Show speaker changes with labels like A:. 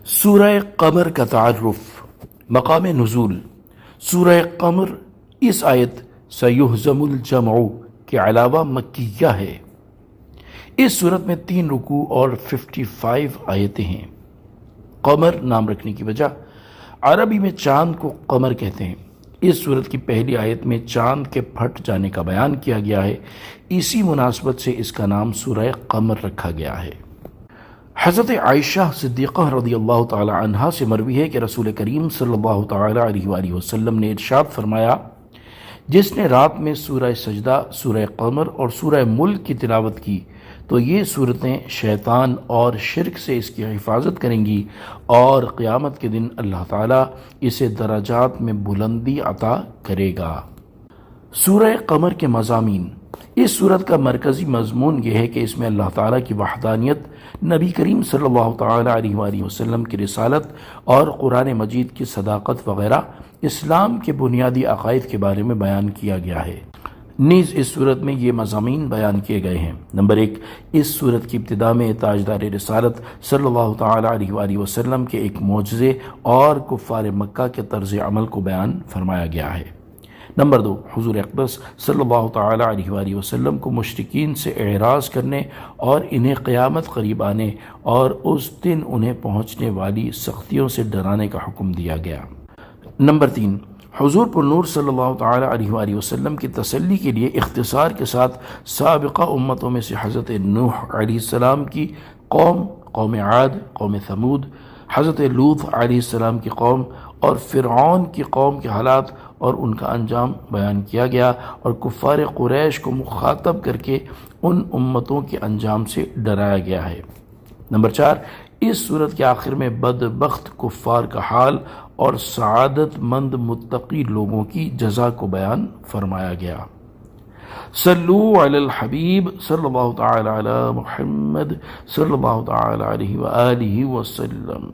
A: سورہ قمر کا تعارف۔ مقام نزول سورہ قمر اس آیت سیہزم الجمع کے علاوہ مکیہ ہے۔ اس صورت میں 3 رکوع اور 55 آیتیں ہیں۔ قمر نام رکھنے کی وجہ، عربی میں چاند کو قمر کہتے ہیں۔ اس صورت کی پہلی آیت میں چاند کے پھٹ جانے کا بیان کیا گیا ہے، اسی مناسبت سے اس کا نام سورہ قمر رکھا گیا ہے۔ حضرت عائشہ صدیقہ رضی اللہ تعالی عنہا سے مروی ہے کہ رسول کریم صلی اللہ تعالی علیہ وآلہ وسلم نے ارشاد فرمایا، جس نے رات میں سورہ سجدہ، سورہ قمر اور سورہ ملک کی تلاوت کی تو یہ صورتیں شیطان اور شرک سے اس کی حفاظت کریں گی، اور قیامت کے دن اللہ تعالیٰ اسے درجات میں بلندی عطا کرے گا۔ سورہ قمر کے مضامین۔ اس صورت کا مرکزی مضمون یہ ہے کہ اس میں اللہ تعالیٰ کی وحدانیت، نبی کریم صلی اللہ تعالیٰ علیہ وآلہ وسلم کی رسالت اور قرآن مجید کی صداقت وغیرہ اسلام کے بنیادی عقائد کے بارے میں بیان کیا گیا ہے۔ نیز اس صورت میں یہ مضامین بیان کیے گئے ہیں۔ نمبر 1، اس صورت کی ابتدا میں تاجدار رسالت صلی اللہ تعالیٰ علیہ وآلہ وسلم کے ایک معجزے اور کفار مکہ کے طرز عمل کو بیان فرمایا گیا ہے۔ نمبر 2، حضور اقدس صلی اللہ تعالیٰ علیہ وآلہ وسلم کو مشرکین سے اعراض کرنے اور انہیں قیامت قریب آنے اور اس دن انہیں پہنچنے والی سختیوں سے ڈرانے کا حکم دیا گیا۔ نمبر 3، حضور پر نور صلی اللہ تعالیٰ علیہ وآلہ وسلم کی تسلی کے لیے اختصار کے ساتھ سابقہ امتوں میں سے حضرت نوح علیہ السلام کی قوم، قوم عاد، قوم ثمود، حضرت لوط علیہ السلام کی قوم اور فرعون کی قوم کے حالات اور ان کا انجام بیان کیا گیا، اور کفار قریش کو مخاطب کر کے ان امتوں کے انجام سے ڈرایا گیا ہے۔ نمبر 4، اس صورت کے آخر میں بدبخت کفار کا حال اور سعادت مند متقی لوگوں کی جزا کو بیان فرمایا گیا۔ صلو علی الحبیب صلی اللہ تعالی علی محمد صلی اللہ تعالی علیہ وآلہ وسلم۔